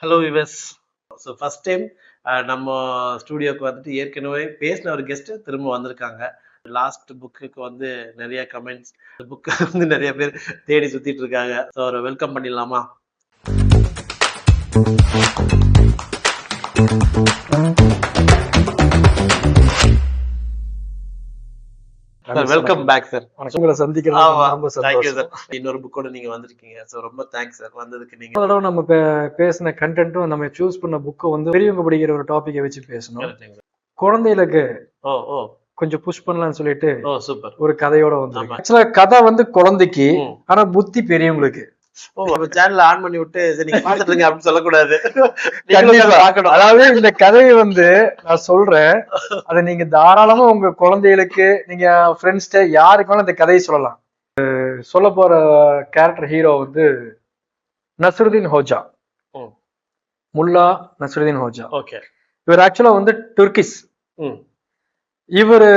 Hello விவஸ். So first time நம்ம ஸ்டூடியோக்கு வந்துட்டு ஏற்கனவே பேசின ஒரு கெஸ்ட் திரும்ப வந்திருக்காங்க. லாஸ்ட் புக்குக்கு வந்து நிறைய கமெண்ட்ஸ், புக்கை வந்து நிறைய பேர் தேடி சுத்திட்டு இருக்காங்க. ஸோ அவரை வெல்கம் பண்ணிடலாமா? Welcome back sir. உங்களை சந்திக்கிறது தேங்க்யூ சார். இன்னொரு புக்கோட நீங்க வந்திருக்கீங்க. ஸோ ரொம்ப தேங்க்ஸ் சார் வந்ததுக்கு. நீங்க தடவை நம்ம பேசின கண்டென்ட்டும் நம்ம சூஸ் பண்ண புக்கை வந்து பெரியவங்க படிக்கிற ஒரு டாபிக்கை வச்சு பேசணும். குழந்தைகளுக்கு கொஞ்சம் புஷ் பண்ணலாம்னு சொல்லிட்டு சூப்பர் ஒரு கதையோட வந்து ஆக்சுவலா கதை வந்து குழந்தைக்கு, ஆனா புத்தி பெரியவங்களுக்கு. சேனல் ஆன் பண்ணி விட்டு நீங்க பாத்துட்டு இருங்க அப்படின்னு சொல்லக்கூடாது. அதாவது இந்த கதையை வந்து நான் சொல்றேன், அதை நீங்க தாராளமா உங்க குழந்தைகளுக்கு, நீங்க ஃப்ரெண்ட்ஸ்ட யாருக்கு வேணாலும் இந்த கதையை சொல்லலாம். சொல்ல போற கேரக்டர் ஹீரோ வந்து நஸ்ருதீன் ஹோஜா, முல்லா நஸ்ருதீன் ஹோஜா. இவர் ஆக்சுவலா வந்து துர்கிஷ். இவரு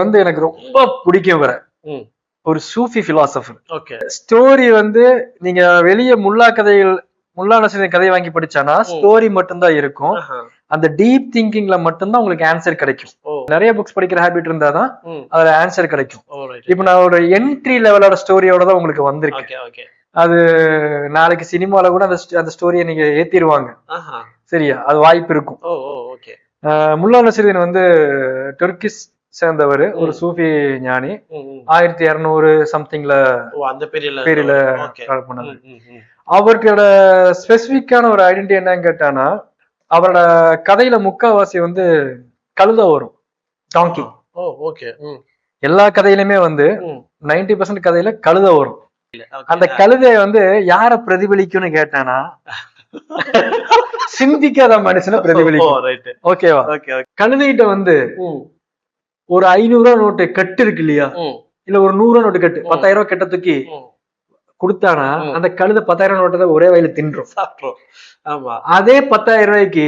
வந்து எனக்கு ரொம்ப பிடிக்கும். இவரை ஒரு சூஃபி பிலாசபர். ஸ்டோரி வந்து நீங்க வெளியே முல்லா நஸ்ருதீன் கதையை வாங்கி படிச்சானா ஸ்டோரி மட்டும்தான் இருக்கும். அந்த டீப் திங்கிங்ல மட்டும்தான் உங்களுக்கு ஆன்சர் கிடைக்கும். நிறைய புக்ஸ் படிக்கிற ஹேபிட் இருந்தாதான் அதுல ஆன்சர் கிடைக்கும். இப்ப நான் ஒரு என்ட்ரி லெவலோட ஸ்டோரியோட தான் உங்களுக்கு வந்திருக்கேன். அது நாளைக்கு சினிமால கூட அந்த ஸ்டோரியை நீங்க ஏத்திடுவாங்க. சரியா? அது வாய்ப்பு இருக்கும். முல்லா நஸ்ருதீன் வந்து துர்கிஷ் சேர்ந்தவர், ஒரு சூஃபி ஞானி. 1200 சம்திங்ல அந்த பேரில பண்ணாரு. அவரோட ஸ்பெசிபிக்கான ஒரு ஐடென்டிட்டி என்னன்னு கேட்டானா, அவரோட கதையில முக்காவாசி வந்து கழுத வரும், டாங்கி. எல்லா கதையிலுமே வந்து 90% கதையில கழுத வரும். அந்த கழுதை வந்து யார பிரதிபலிக்கும்னு கேட்டானா, சிந்திக்காத மனுஷனை பிரதிபலிக்கும். ஓகேவா? கழுதைகிட்ட வந்து ஒரு 500 ரூபா நோட்டு கட்டு இருக்கு இல்லையா, இல்ல ஒரு 100 ரூபா நோட்டு கட்டு, 10,000 ரூபாய் கட்ட தூக்கி கொடுத்தானா அந்த கழுதை 10,000 நோட்டை ஒரே வயல தின்றும். அதே 10,000 ரூபாய்க்கு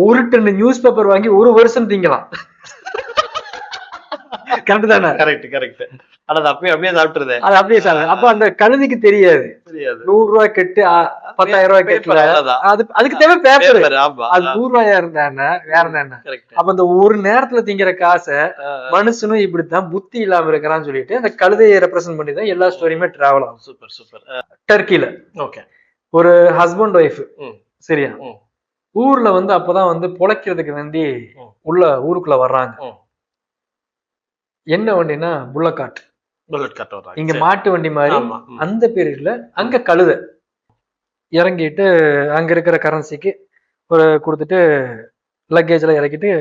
ஒரு டன் நியூஸ் பேப்பர் வாங்கி ஒரு வருஷம் திங்கலாம். கரெக்ட் தானே? கரெக்ட். அப்படியே சாப்பிட்டுருது. அது அப்படியே சாப்பிடு. அப்ப அந்த கழுதைக்கு தெரியாது 100 ரூபாய் கட்டு 10,000 ரூபாய் கட்டுல அதுக்கு தேவை பேப்பர். அது 100 ரூபாயா இருந்தா வேற என்ன? அப்ப அந்த ஒரு நேரத்துல திங்கிற காசை மனுஷனும் இப்படித்தான் புத்தி இல்லாம இருக்கிறான்னு சொல்லிட்டு அந்த கழுதையை ரெப்ரசென்ட் பண்ணி தான் எல்லா ஸ்டோரியுமே டிராவல் ஆகும். சூப்பர். டர்க்கில ஒரு ஹஸ்பண்ட் ஒய்ஃப், சரியா, ஊர்ல வந்து அப்பதான் வந்து பொழைக்கிறதுக்கு வேண்டி ஊருக்குள்ள வர்றாங்க. என்ன வண்டினா புல்லட் காட் இங்க மாட்டு வண்டி மாதிரி. அந்த பீரியட்ல அங்க கழுதை இறங்கிட்டு அங்க இருக்கிற கரன்சிக்கு ஒரு கொடுத்துட்டு லக்கேஜ் எல்லாம் இறக்கிட்டு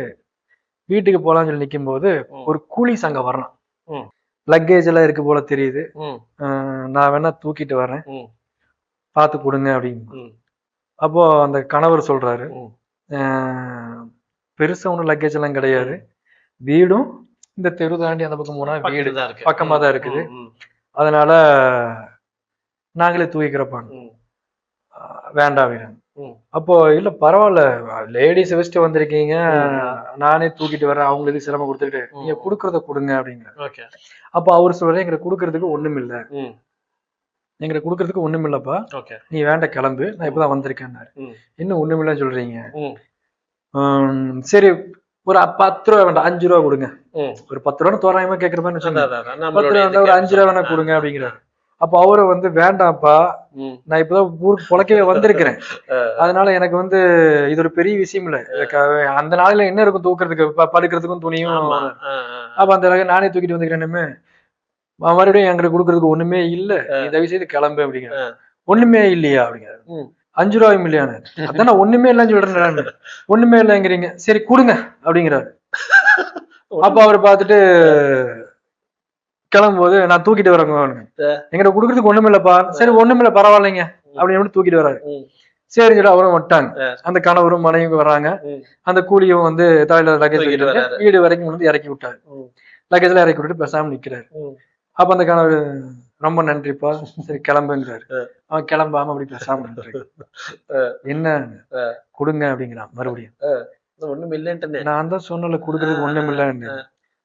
வீட்டுக்கு போலாம்னு சொல்லி நிக்கும் போது ஒரு கூலிஸ் அங்க வரலாம். லக்கேஜ் எல்லாம் இருக்கு போல தெரியுது, நான் வேணா தூக்கிட்டு வரேன், பார்த்து கொடுங்க அப்படின்னு. அப்போ அந்த கணவர் சொல்றாரு, பெருசா ஒன்றும் லக்கேஜ் எல்லாம் கிடையாது, வீடும் இந்த தெரு தாண்டி அந்த பக்கம் போனா வீடு பக்கமா தான் இருக்குது, அதனால நாங்களே தூக்கிக்கிறப்பாங்க, வேண்டாம் வீரன். அப்போ இல்ல பரவாயில்ல, லேடிஸ் வச்சுட்டு வந்திருக்கீங்க, நானே தூக்கிட்டு வரேன், அவங்களுக்கு சிரமம் கொடுத்துட்டு நீங்க குடுக்கறத கொடுங்க அப்படிங்கிற. அப்ப அவரு சொல்றாரு, எங்களுக்கு குடுக்கறதுக்கு ஒண்ணும் இல்ல, எங்களுக்கு குடுக்கறதுக்கு ஒண்ணும் இல்லப்பா, நீ வேண்டாம் கிளம்பு, நான் இப்பதான் வந்திருக்கேன். இன்னும் ஒண்ணும் இல்லன்னு சொல்றீங்க, சரி ஒரு 10 ரூபா வேண்டாம் 5 ரூபா கொடுங்க, ஒரு 10 ரூபா தோராயமா கேட்கிற மாதிரி 10 ரூபா வேண்டாம் ஒரு 5 ரூபா வேணா கொடுங்க அப்படிங்கிறாரு. அப்ப அவரை வந்து வேண்டாம்ப்பா, நான் இப்பதான் ஊருக்கு பொழைக்கவே வந்திருக்கிறேன், அதனால எனக்கு வந்து இது ஒரு பெரிய விஷயம் இல்ல, அந்த நாளில என்ன இருக்கும் தூக்குறதுக்கு, படுக்கிறதுக்கும் துணியும். அப்ப அந்த நானே தூக்கிட்டு வந்துக்கிறேன்னு, மறுபடியும் எங்களுக்கு கொடுக்கறதுக்கு ஒண்ணுமே இல்ல, தயவு செய்து கிளம்பு அப்படிங்கிற. ஒண்ணுமே இல்லையா அப்படிங்கிறாரு. 5 ரூபாயும் இல்லையானு. அதான் ஒண்ணுமே இல்லைன்னு சொல்றேன். ஒண்ணுமே இல்லைங்கிறீங்க, சரி கொடுங்க அப்படிங்கிறாரு. அப்ப அவர் பார்த்துட்டு கிளம்பும் போது, நான் தூக்கிட்டு வரேங்க, எங்கிட்ட குடுக்கறதுக்கு ஒண்ணுமே இல்லப்பா, சரி ஒண்ணுமே இல்ல பரவாயில்லைங்க அப்படின்னு தூக்கிட்டு வர்றாரு. சரி சொல்லி அவரும் விட்டாங்க. அந்த கணவரும் மனைவியும் வர்றாங்க. அந்த கூலியும் வந்து தலையில லக்கேஜ் வீடு வரைக்கும் வந்து இறக்கி விட்டாரு. லக்கேஜ்ல இறக்கி விட்டுட்டு பேசாம நிக்கிறாரு. அப்ப அந்த கணவர், ரொம்ப நன்றிப்பா, சரி கிளம்புங்கிறாரு. அவன் கிளம்பாம அப்படி பேசாம நன்றி, என்ன கொடுங்க அப்படிங்கிறான். மறுபடியும் ஒண்ணும் இல்லைன்ட்டு நான் தான் சொன்னல குடுக்கறதுக்கு ஒண்ணும் இல்லைன்னு.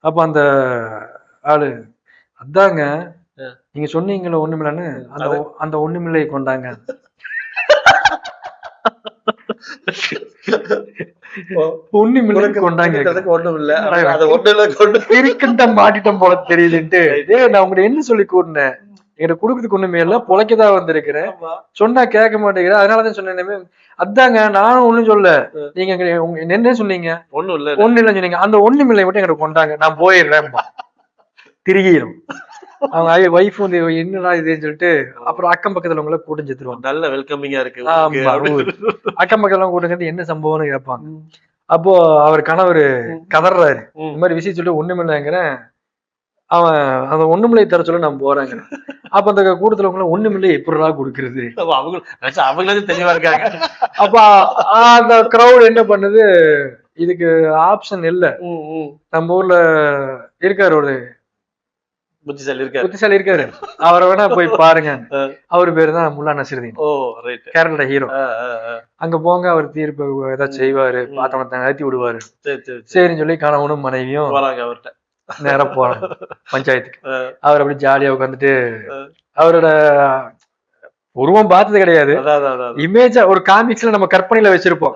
அப்ப அந்த ஆளு, அதாங்க நீங்க சொன்னீங்களா ஒண்ணுமில்லன்னு, அந்த ஒண்ணுமில்லையை கொண்டாங்க. ஒண்ணுமில்லை கொண்டாங்க. ஒண்ணும் இல்ல, அது ஒண்ணு இல்ல கொண்டு இருக்குன்ட்ட மாட்டிட்டோம் போல தெரியுதுன்ட்டு நான் உங்கள்ட்ட என்ன சொல்லி கூட்டினேன், என்கிட்ட குடுக்கறதுக்கு ஒண்ணுமே இல்ல, பொழைக்கதான் வந்திருக்கிறேன், சொன்னா கேட்க மாட்டேங்கிற, அதனாலதான் சொன்னேன். அதாங்க நானும் ஒண்ணும் சொல்ல, நீங்க என்ன சொன்னீங்க, ஒண்ணும் இல்ல ஒண்ணு இல்லைன்னு சொன்னீங்க, அந்த ஒண்ணுமில்லை மட்டும் என்கிட்ட கொண்டாங்க, நான் போயிடுறேன் திருகிரும். அவங்க ஒய்ஃப் வந்து என்னடா இதுன்னு சொல்லிட்டு அப்புறம் அக்கம் பக்கத்துல உங்களை கூட்டம் செத்துருவாங்க. நல்ல வெல்கமிங்கா இருக்கு. அக்கம் பக்கத்துல கூட்டம் என்ன சம்பவம்னு கேட்பாங்க. அப்போ அவர் கணவர் கதறாரு, இந்த மாதிரி விஷயம் சொல்லிட்டு ஒண்ணுமில்லைங்கிறேன், அவன் அந்த ஒண்ணுமில்லை தர சொல்ல நான் போறேங்க. அப்ப அந்த கூட்டத்துல உங்களை ஒண்ணுமில்லை எப்படிடா கொடுக்கறது, அவங்களே தெளிவா இருக்காங்க. அப்ப அந்த கிரௌட் என்ன பண்ணுது, இதுக்கு ஆப்ஷன் இல்ல. நம்ம ஊர்ல இருக்காரு ஒரு புத்திசாலி இருக்காரு, அவரை வேணா போய் பாருங்க. அவரு பேரு தான் முல்லா நசீருதீன், கேரளா ஹீரோ. அங்க போங்க, அவர் தீர்ப்பு ஏதாச்சும் செய்வாரு, பாத்தவனை நிறுத்தி விடுவாரு. சரின்னு சொல்லி கணவனும் மனைவியும் நேரம் போறாங்க பஞ்சாயத்துக்கு. அவர் அப்படி ஜாலியா உட்காந்துட்டு, அவரோட உருவம் பார்த்தது கிடையாது, இமேஜா ஒரு காமிக்ஸ்ல நம்ம கற்பனையில வச்சிருப்போம்.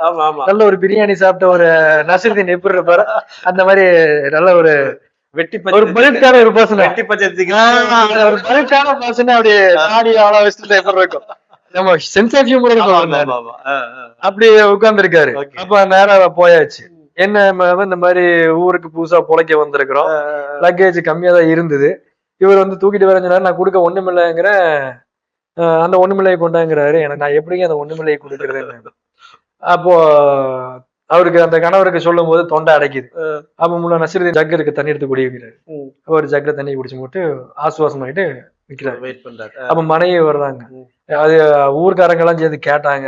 நல்ல ஒரு பிரியாணி சாப்பிட்ட ஒரு நசீருதீன் எப்படி இருப்பாரு, அந்த மாதிரி நல்ல ஒரு ஒரு பல்கான ஒரு பர்சன், ஒரு பல்கான பர்சன் அப்படியே தாடி ஆள வச்சுட்டு எப்படி இருக்கும், நம்ம சென்ஸ் ஆஃப் ஹியூமர் அப்படி உட்கார்ந்து இருக்காரு. அப்ப நேரம் போயாச்சு, என்ன இந்த மாதிரி ஊருக்கு புதுசா பொழைக்க வந்திருக்கிறோம், லக்கேஜ் கம்மியா தான் இருந்தது, இவர் வந்து தூக்கிட்டு வர சொன்னாரு, நான் கொடுக்க ஒண்ணுமில்லைங்கிற, அந்த ஒண்ணுமில்லையை கொண்டாங்கிறாரு, எனக்கு நான் எப்படிங்க அந்த ஒண்ணுமில்லையை கொடுக்கறதுன்னு. அப்போ அவருக்கு அந்த கணவருக்கு சொல்லும் போது தொண்டை அடைக்குது. அப்ப முல்லா நசீருதீன் ஜக் இருக்கு தண்ணி எடுத்து குடிக்கிறாரு. ஒரு ஜக்ல தண்ணி குடிச்சு போட்டு ஆசுவாசம் ஆயிட்டு நிக்கிறாரு. அப்ப மனைவி வர்றாங்க, அது ஊர்க்காரங்க எல்லாம் சேர்ந்து கேட்டாங்க,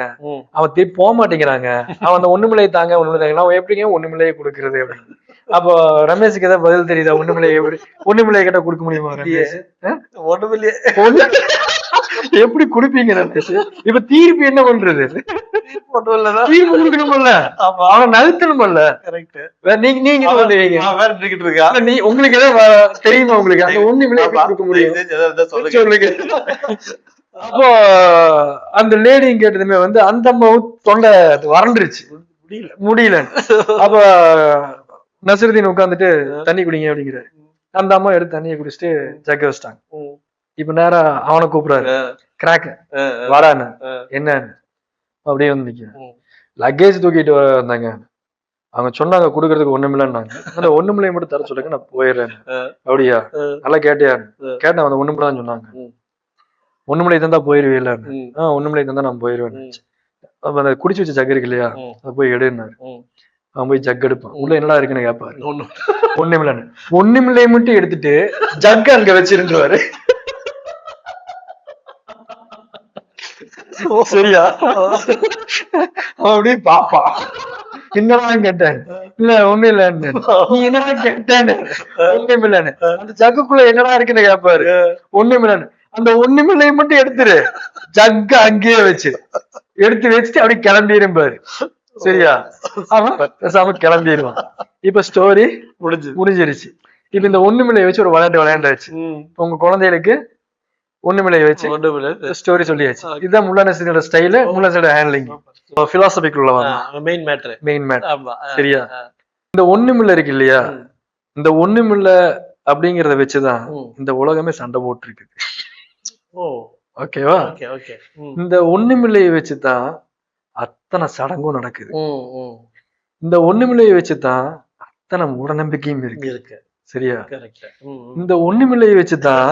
அவன் திருப்பி போக மாட்டேங்கிறாங்க, அவன் அந்த ஒண்ணுமில்லை தாங்க ஒண்ணுமில்லை, அவன் எப்படிங்க ஒண்ணுமில்லையை கொடுக்கறது அப்படின்னு. அப்போ ரமேஷுக்கு ஏதாவது பதில் தெரியுதா, ஒண்ணுமில்லை எப்படி ஒண்ணுமில்லையை கிட்ட கொடுக்க முடியுமா ரமேஷ், ஒண்ணுமில்லையே எப்படி குடுப்பீங்க ரமேஷ்? இப்ப தீர்ப்பு என்ன பண்றது, தீர்ப்பு கொடுக்கணும்ல, அவனை நழுத்தணும்ல, நீங்க உங்களுக்கு ஏதாவது தெரியுமா, உங்களுக்கு அந்த ஒண்ணுமில்லை கொடுக்க முடியும் சொல்லுங்க. அப்போ அந்த லேடியும் கேட்டதுமே வந்து அந்த அம்மாவும் தொண்டை வறண்டுருச்சு, முடியல. அப்ப நசீருதீன் உட்காந்துட்டு தண்ணி குடிங்க அப்படிங்கிறாரு. அந்த அம்மா எடுத்து தண்ணியை குடிச்சிட்டு ஜக்க வச்சிட்டாங்க. இப்ப நேரம் அவனை கூப்பிடுறாரு, கிராக் வரான்னு என்னன்னு அப்படியே வந்து நிக்கிறேன். லக்கேஜ் தூக்கிட்டு வந்தாங்க, அவங்க சொன்னாங்க குடுக்கறதுக்கு ஒண்ணுமில்லன்னாங்க, அந்த ஒண்ணுமில்லையை மட்டும் தர சொல்லுங்க நான் போயிடுறேன். அப்படியா, நல்லா கேட்டியா கேட்டேன், அந்த ஒண்ணுமில்லைன்னு சொன்னாங்க. ஒண்ணுமில்லை தந்தா போயிருவேன், ஒண்ணுமில்லை தந்தா நான் போயிருவேன். அப்ப அந்த குடிச்சு வச்ச ஜக் இருக்கு இல்லையா, அதை போய் எடுனாரு. அவன் போய் ஜக் எடுப்பான், உள்ள என்னடா இருக்குன்னு கேட்பாரு, ஒண்ணுமில்லன்னு. ஒண்ணுமில்லையை மட்டும் எடுத்துட்டு ஜக் அங்க வச்சிருந்துருவாரு. சரியா, அப்படி பாப்பா என்னடா கேட்டேன், இல்ல ஒண்ணு இல்லன்னு, நீ என்னடா கேட்டேன்னு, ஒண்ணுமில்லன்னு. அந்த ஜக்குக்குள்ள என்னடா இருக்குன்னு கேட்பாரு, ஒண்ணுமில்லன்னு. அந்த ஒண்ணுமில்லையை மட்டும் எடுத்துரு, ஜக்க அங்கேயே எடுத்து வச்சுட்டு அப்படி கிளம்பிருப்பாரு. சரியா, அவன் பேசாம கிளம்பிடுவான். இப்ப ஸ்டோரி முடிஞ்சிருச்சு. இப்ப இந்த ஒண்ணுமில்லையை வச்சு ஒரு விளையாண்டாச்சு. உங்க குழந்தைகளுக்கு ஒண்ணுமில்லையை வச்சு ஸ்டோரி சொல்லியாச்சு. இதுதான் முல்லா நசீரோட ஸ்டைல், முல்லா நசீரோட ஹேண்ட்லிங், பிலாசபிக்குள்ள மெயின் மேட்டர். சரியா, இந்த ஒண்ணுமில்லை இருக்கு இல்லையா, இந்த ஒண்ணுமில்லை அப்படிங்கறத வச்சுதான் இந்த உலகமே சண்டை போட்டு இருக்குது. ஓகேவா, இந்த ஒண்ணுமில்லையை வச்சுதான் அத்தனை சடங்கும் நடக்குது, இந்த ஒண்ணுமில்லையை வச்சுதான் அத்தனை மூடநம்பிக்கையும் இருக்கு. சரியா, இந்த ஒண்ணுமில்லையை வச்சுதான்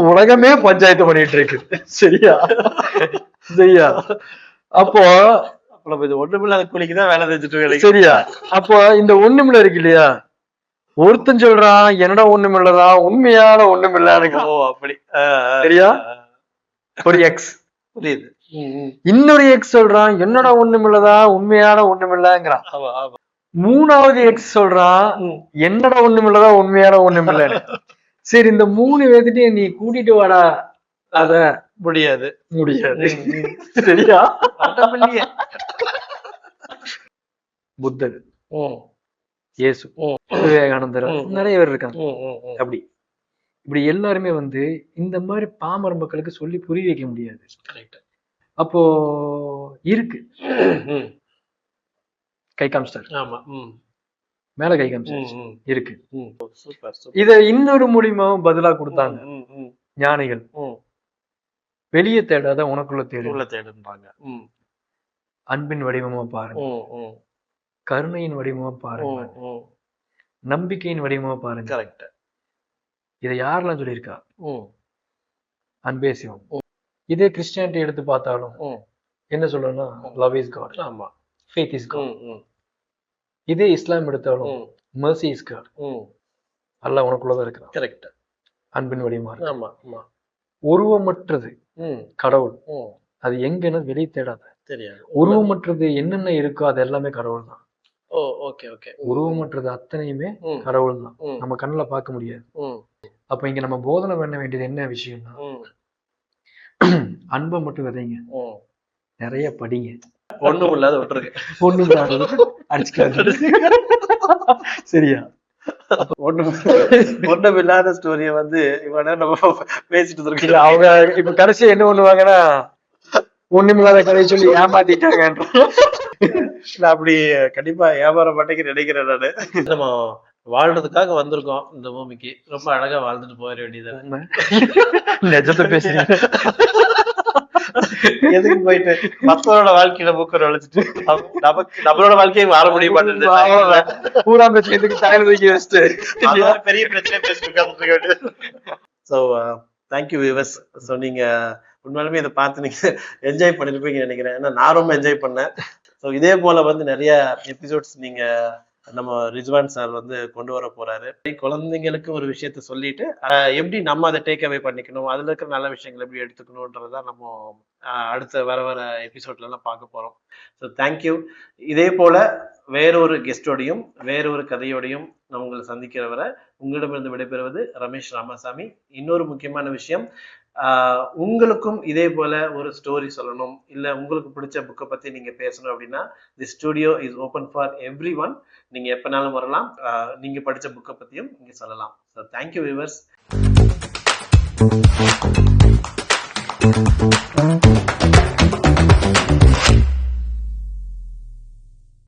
உலகமே பஞ்சாயத்து பண்ணிட்டு இருக்கு. சரியா சரியா, அப்போ ஒண்ணுமில்ல கூலிக்குதான் வேலை செஞ்சுட்டு. சரியா, அப்போ இந்த ஒண்ணுமில்லை இருக்கு இல்லையா, ஒருத்தன் சொல்றான் என்னடா ஒண்ணுமில்லதான், உண்மையான ஒண்ணுமில்ல. அப்படி சரியா, ஒரு எக்ஸ் புரியுது, இன்னொரு எக்ஸ் சொல்றான் என்னடா ஒண்ணுமில்லதா, உண்மையான ஒண்ணுமில்லங்கிறான். மூணாவது எக்ஸ் சொல்றான் என்னடா ஒண்ணுமில்லதா, உண்மையான ஒண்ணுமில்ல. சரி, இந்த மூணு பேர்த்திட்டே நீ கூட்டிட்டு வாடா, அத முடியாது. சரியா, புத்தர், இயேசு, விவேகானந்தர், நிறைய பேர் இருக்காங்க. அப்படி இப்படி எல்லாருமே வந்து இந்த மாதிரி பாமர மக்களுக்கு சொல்லி புரிய வைக்க முடியாது. கரெக்ட். அப்போ இருக்கு கை காமிச்சிட்டாரு, ஆமா. மேல கை காமிச்சாரு, இருக்கு. சூப்பர். இத இன்னொரு மூலியமாவும் பதிலா கொடுத்தாங்க ஞானிகள். வெளியே தேடாத உனக்குள்ள தேடுன்றாங்க. அன்பின் வடிவமா பாருங்க, கருணையின் வடிவமா பாருங்க, நம்பிக்கையின் வடிவமா பாருங்க. கரெக்ட். இதை யாரெல்லாம் சொல்லியிருக்கா? அன்பே சிவம். இதே கிறிஸ்டியானிட்டி எடுத்து பார்த்தாலும் என்ன சொல்லணும்னா லவ் இஸ் காட், ஆமா, ஃபெய்த் இஸ் காட். இதே இஸ்லாம் எடுத்தாலும் mercy is God, அல்லாஹ் உனக்குள்ளதான் இருக்கிறான். கரெக்ட். அன்பின் வடிவமா இருக்கு. ஆமா ஆமா. உருவமற்றது கடவுள். அது எங்கன்னு வெளியே தேடாத. தெரியாது. உருவமற்றது என்னென்ன இருக்கோ அது எல்லாமே கடவுள் தான். ஓ, ஓகே ஓகே. உருவமற்றது அத்தனையுமே கடவுள் தான், நம்ம கண்ணுல பார்க்க முடியாது. அப்ப இங்க நம்ம போதனை பண்ண வேண்டியது என்ன விஷயம்னா, அன்பை மட்டும் விதைங்க, நிறைய படிங்க, ஒண்ணும் இல்லாத விட்டுருங்க, ஒண்ணும் அடிச்சுக்காது. சரியா? ஒண்ணும் இல்லாத ஸ்டோரிய வந்து இவன நம்ம பேசிட்டு இருக்கோம். அவங்க இப்ப கடைசியா என்ன பண்ணுவாங்கன்னா, ஒண்ணுமில்லாத கதையை சொல்லி ஏமாத்திட்டாங்க. அப்படி கண்டிப்பா ஏமாற மாட்டேங்குன்னு நினைக்கிறேன் நானு. நம்ம வாழ்றதுக்காக வந்திருக்கோம் இந்த பூமிக்கு, ரொம்ப அழகா வாழ்ந்துட்டு போயிட வேண்டியது. நிஜத்தை பேசுறீங்க. எதுக்கு போயிட்டு மத்தவரோட வாழ்க்கையில மூக்க நுழைச்சிட்டு நமக்கு நம்மளோட வாழ்க்கையை வாழ முடிய மாட்டேங்குது. பூரா பிரச்சனைக்கு தலையில தூக்கி வச்சுட்டு பெரிய பிரச்சனை பேசிட்டு. So thank you viewers. ஸோ நீங்க உண்மையாலுமே இதை பார்த்து நீங்க என்ஜாய் பண்ணிருப்பீங்கன்னு நினைக்கிறேன். ஏன்னா நான் ரொம்ப என்ஜாய் பண்ணேன். ஸோ இதே போல வந்து நிறைய எபிசோட்ஸ் நீங்க நம்ம ரிஜ்வான் சார் வந்து கொண்டு வர போறாரு. குழந்தைங்களுக்கு ஒரு விஷயத்த சொல்லிட்டு எப்படி நம்ம அதை டேக் அவே பண்ணிக்கணும், அதுல இருக்கிற நல்ல விஷயங்கள் எப்படி எடுத்துக்கணும்ன்றதான் நம்ம அடுத்த வர எபிசோட்ல எல்லாம் பார்க்க போறோம். So thank you. இதே போல வேறொரு கெஸ்டோடையும் வேறொரு கதையோடையும் நான் உங்களை சந்திக்கிற வரை உங்களிடமிருந்து விடைபெறுவது ரமேஷ் ராமசாமி. இன்னொரு முக்கியமான விஷயம், உங்களுக்கும் இதே போல ஒரு ஸ்டோரி சொல்லணும், இல்ல உங்களுக்கு பிடிச்ச புக்கை பத்தி நீங்க பேசணும் அப்படின்னா தி studio is open for every one. நீங்க எப்பனாலும் வரலாம், நீங்க படிச்ச புக்கை பத்தியும் நீங்க சொல்லலாம். So thank you viewers.